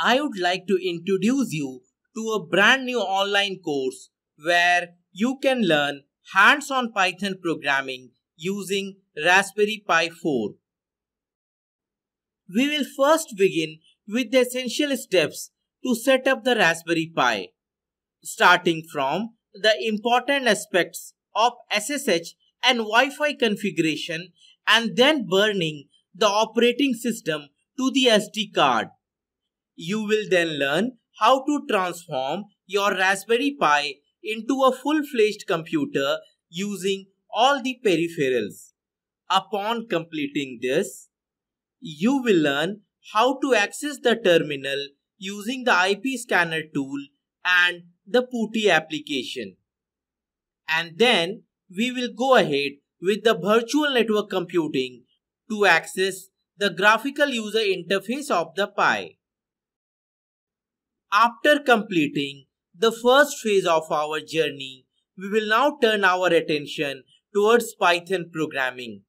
I would like to introduce you to a brand new online course where you can learn hands-on Python programming using Raspberry Pi 4. We will first begin with the essential steps to set up the Raspberry Pi, starting from the important aspects of SSH and Wi-Fi configuration and then burning the operating system to the SD card. You will then learn how to transform your Raspberry Pi into a full-fledged computer using all the peripherals. Upon completing this, you will learn how to access the terminal using the IP scanner tool and the Putty application. And then we will go ahead with the virtual network computing to access the graphical user interface of the Pi. After completing the first phase of our journey, we will now turn our attention towards Python programming.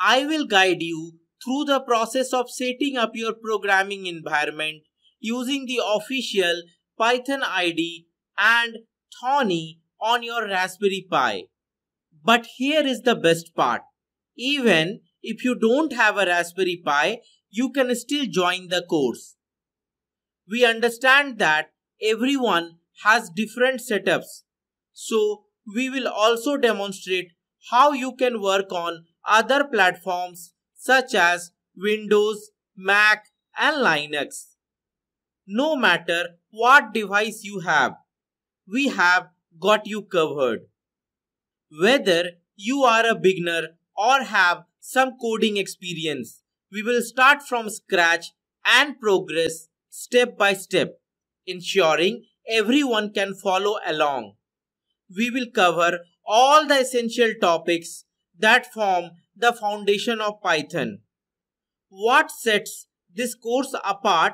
I will guide you through the process of setting up your programming environment using the official Python IDE and Thonny on your Raspberry Pi. But here is the best part. Even if you don't have a Raspberry Pi, you can still join the course. We understand that everyone has different setups, so we will also demonstrate how you can work on other platforms such as Windows, Mac, and Linux. No matter what device you have, we have got you covered. Whether you are a beginner or have some coding experience, we will start from scratch and progress step by step, ensuring everyone can follow along. We will cover all the essential topics that form the foundation of Python. What sets this course apart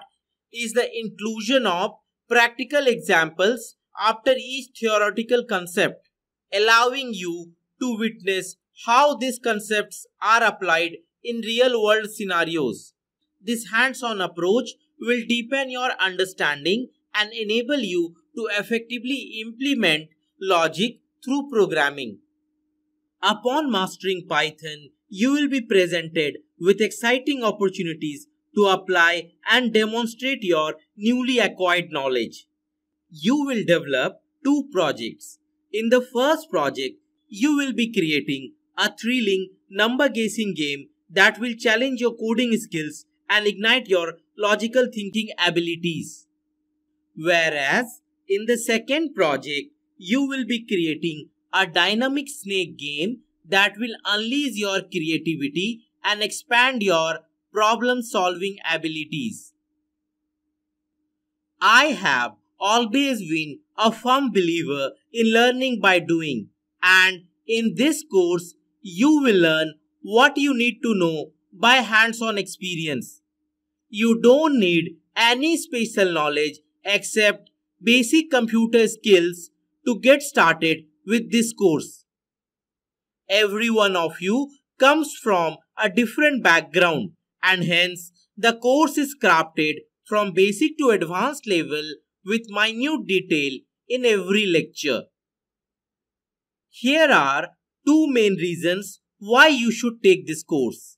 is the inclusion of practical examples after each theoretical concept, allowing you to witness how these concepts are applied in real-world scenarios. This hands-on approach will deepen your understanding and enable you to effectively implement logic through programming. Upon mastering Python, you will be presented with exciting opportunities to apply and demonstrate your newly acquired knowledge. You will develop two projects. In the first project, you will be creating a thrilling number guessing game that will challenge your coding skills and ignite your logical thinking abilities. Whereas in the second project, you will be creating a dynamic snake game that will unleash your creativity and expand your problem-solving abilities. I have always been a firm believer in learning by doing, and in this course, you will learn what you need to know by hands-on experience. You don't need any special knowledge except basic computer skills to get started with this course. Every one of you comes from a different background, and hence the course is crafted from basic to advanced level with minute detail in every lecture. Here are two main reasons why you should take this course.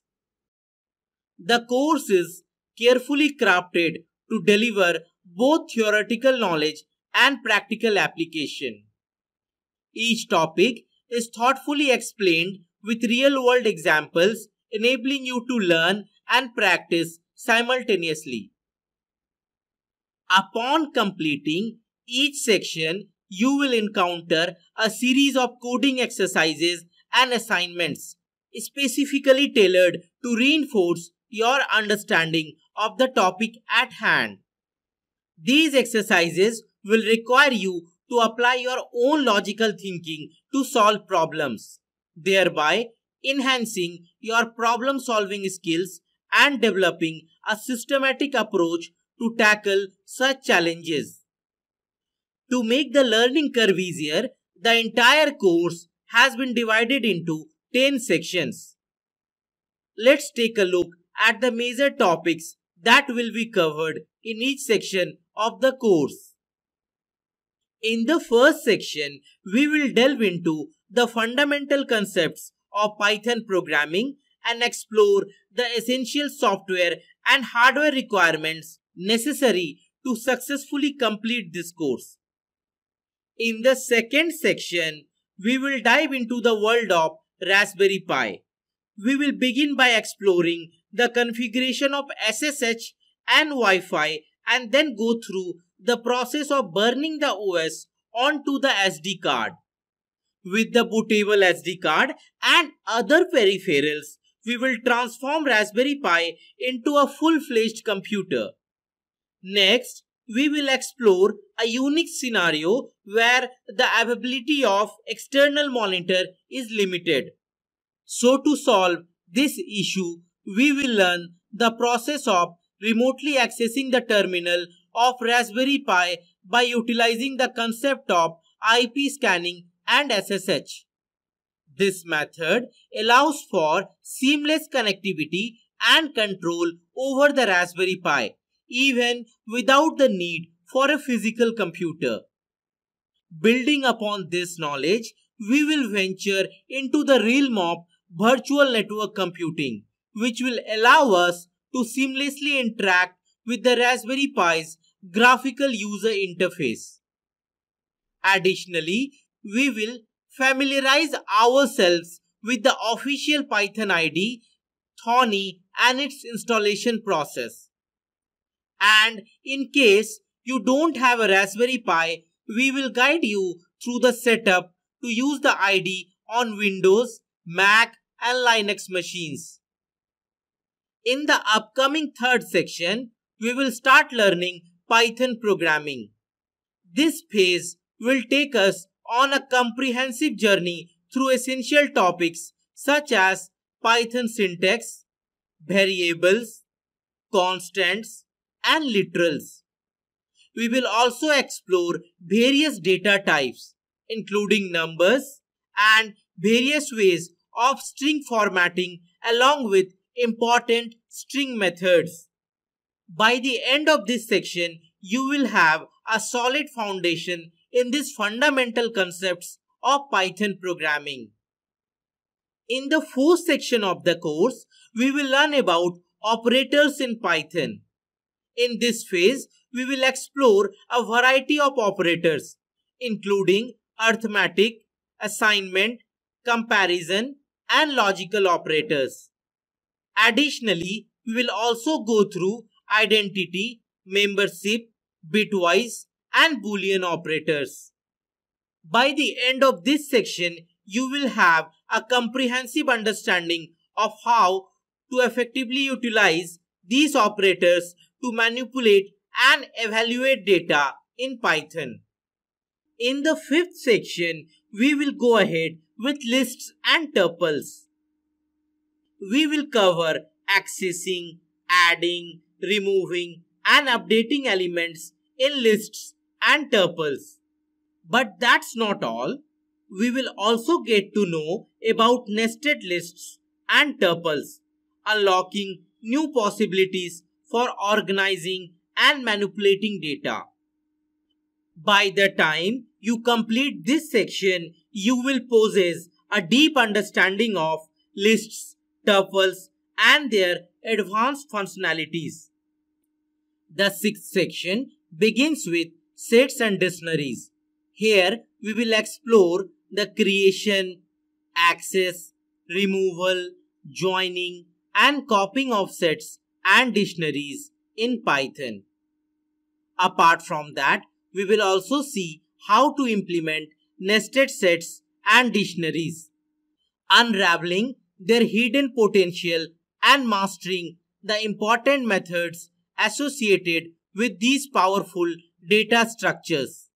The course is carefully crafted to deliver both theoretical knowledge and practical application. Each topic is thoughtfully explained with real-world examples, enabling you to learn and practice simultaneously. Upon completing each section, you will encounter a series of coding exercises and assignments specifically tailored to reinforce your understanding of the topic at hand. These exercises will require you to apply your own logical thinking to solve problems, thereby enhancing your problem-solving skills and developing a systematic approach to tackle such challenges. To make the learning curve easier, the entire course has been divided into 10 sections. Let's take a look at the major topics that will be covered in each section of the course. In the first section, we will delve into the fundamental concepts of Python programming and explore the essential software and hardware requirements necessary to successfully complete this course. In the second section, we will dive into the world of Raspberry Pi. We will begin by exploring the configuration of SSH and Wi-Fi and then go through the process of burning the OS onto the SD card. With the bootable SD card and other peripherals, we will transform Raspberry Pi into a full-fledged computer. Next, we will explore a unique scenario where the availability of external monitor is limited. So to solve this issue, we will learn the process of remotely accessing the terminal of Raspberry Pi by utilizing the concept of IP scanning and SSH. This method allows for seamless connectivity and control over the Raspberry Pi, even without the need for a physical computer. Building upon this knowledge, we will venture into the realm of virtual network computing, which will allow us to seamlessly interact with the Raspberry Pi's graphical user interface. Additionally, we will familiarize ourselves with the official Python IDE, Thonny, and its installation process. And in case you don't have a Raspberry Pi, we will guide you through the setup to use the IDE on Windows, Mac, and Linux machines. In the upcoming third section, we will start learning Python programming. This phase will take us on a comprehensive journey through essential topics such as Python syntax, variables, constants, and literals. We will also explore various data types, including numbers and various ways of string formatting along with important string methods. By the end of this section, you will have a solid foundation in these fundamental concepts of Python programming. In the fourth section of the course, we will learn about operators in Python. In this phase, we will explore a variety of operators, including arithmetic, assignment, comparison, and logical operators. Additionally, we will also go through identity, membership, bitwise, and Boolean operators. By the end of this section, you will have a comprehensive understanding of how to effectively utilize these operators to manipulate and evaluate data in Python. In the fifth section, we will go ahead with lists and tuples. We will cover accessing, adding, removing, and updating elements in lists and tuples. But that's not all. We will also get to know about nested lists and tuples, unlocking new possibilities for organizing and manipulating data. By the time you complete this section, you will possess a deep understanding of lists, tuples, and their advanced functionalities. The sixth section begins with sets and dictionaries. Here, we will explore the creation, access, removal, joining, and copying of sets and dictionaries in Python. Apart from that, we will also see how to implement nested sets and dictionaries, unraveling their hidden potential and mastering the important methods associated with these powerful data structures.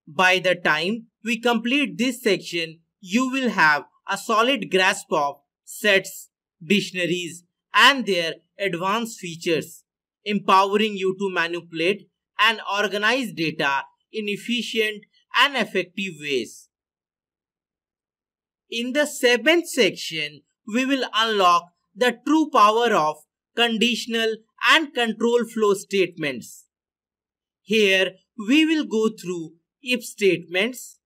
By the time we complete this section, you will have a solid grasp of sets, dictionaries, and their advanced features, empowering you to manipulate and organize data in efficient and effective ways. In the seventh section, we will unlock the true power of conditional and control flow statements. Here we will go through if statements,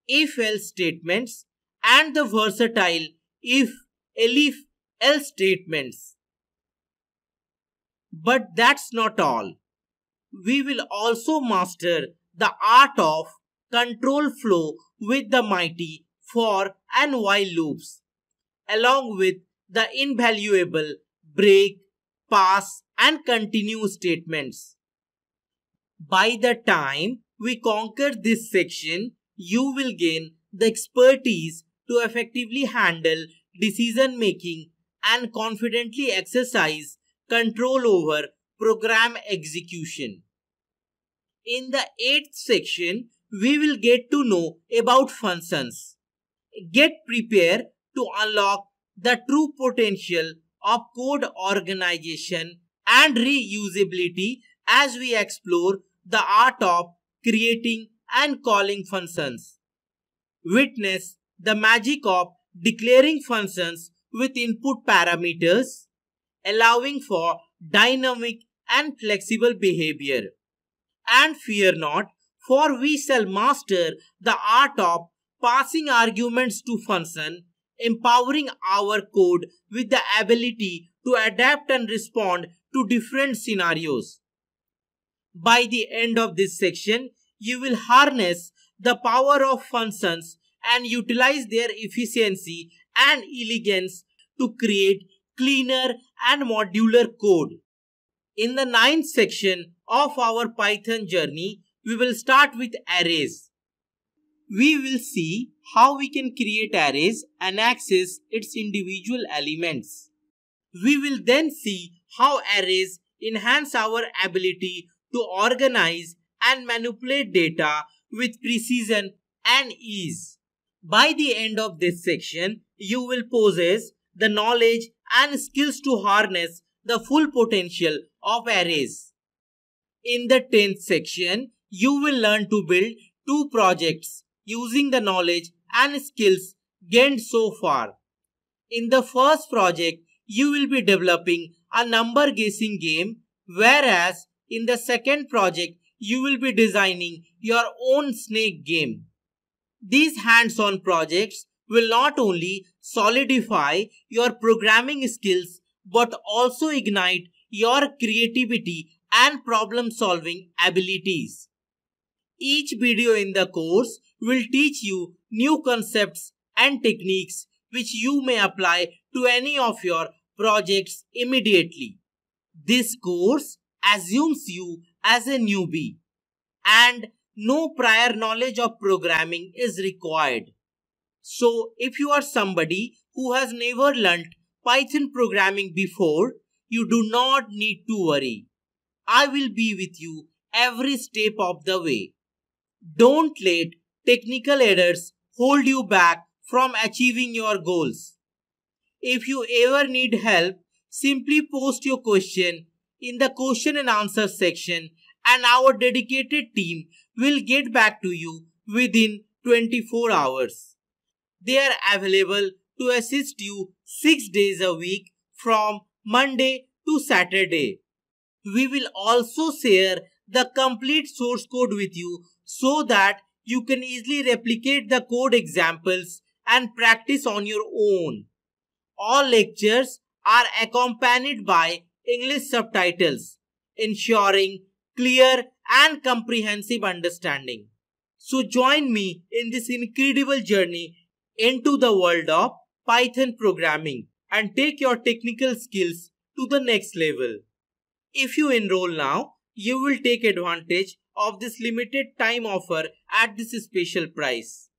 if-else statements, and the versatile if-elif-else statements. But that's not all. We will also master the art of control flow with the mighty for and while loops, along with the invaluable break, pass, and continue statements. By the time we conquer this section, you will gain the expertise to effectively handle decision making and confidently exercise control over program execution. In the 8th section, we will get to know about functions. Get prepared to unlock the true potential of code organization and reusability as we explore the art of creating and calling functions. Witness the magic of declaring functions with input parameters, allowing for dynamic and flexible behavior. And fear not, for we shall master the art of passing arguments to function, empowering our code with the ability to adapt and respond to different scenarios. By the end of this section, you will harness the power of functions and utilize their efficiency and elegance to create cleaner and modular code. In the 9th section of our Python journey, we will start with arrays. We will see how we can create arrays and access its individual elements. We will then see how arrays enhance our ability to organize and manipulate data with precision and ease. By the end of this section, you will possess the knowledge and skills to harness the full potential of arrays. In the 10th section, you will learn to build 2 projects using the knowledge and skills gained so far. In the first project, you will be developing a number guessing game, whereas in the second project, you will be designing your own snake game. These hands-on projects will not only solidify your programming skills but also ignite your creativity and problem-solving abilities. Each video in the course will teach you new concepts and techniques which you may apply to any of your projects immediately. This course assumes you as a newbie and no prior knowledge of programming is required. So if you are somebody who has never learnt Python programming before, you do not need to worry. I will be with you every step of the way. Don't let technical errors hold you back from achieving your goals. If you ever need help, simply post your question in the question and answer section and our dedicated team will get back to you within 24 hours. They are available to assist you 6 days a week from Monday to Saturday. We will also share the complete source code with you so that you can easily replicate the code examples and practice on your own. All lectures are accompanied by English subtitles, ensuring clear and comprehensive understanding. So join me in this incredible journey into the world of Python programming and take your technical skills to the next level. If you enroll now, you will take advantage of this limited time offer at this special price.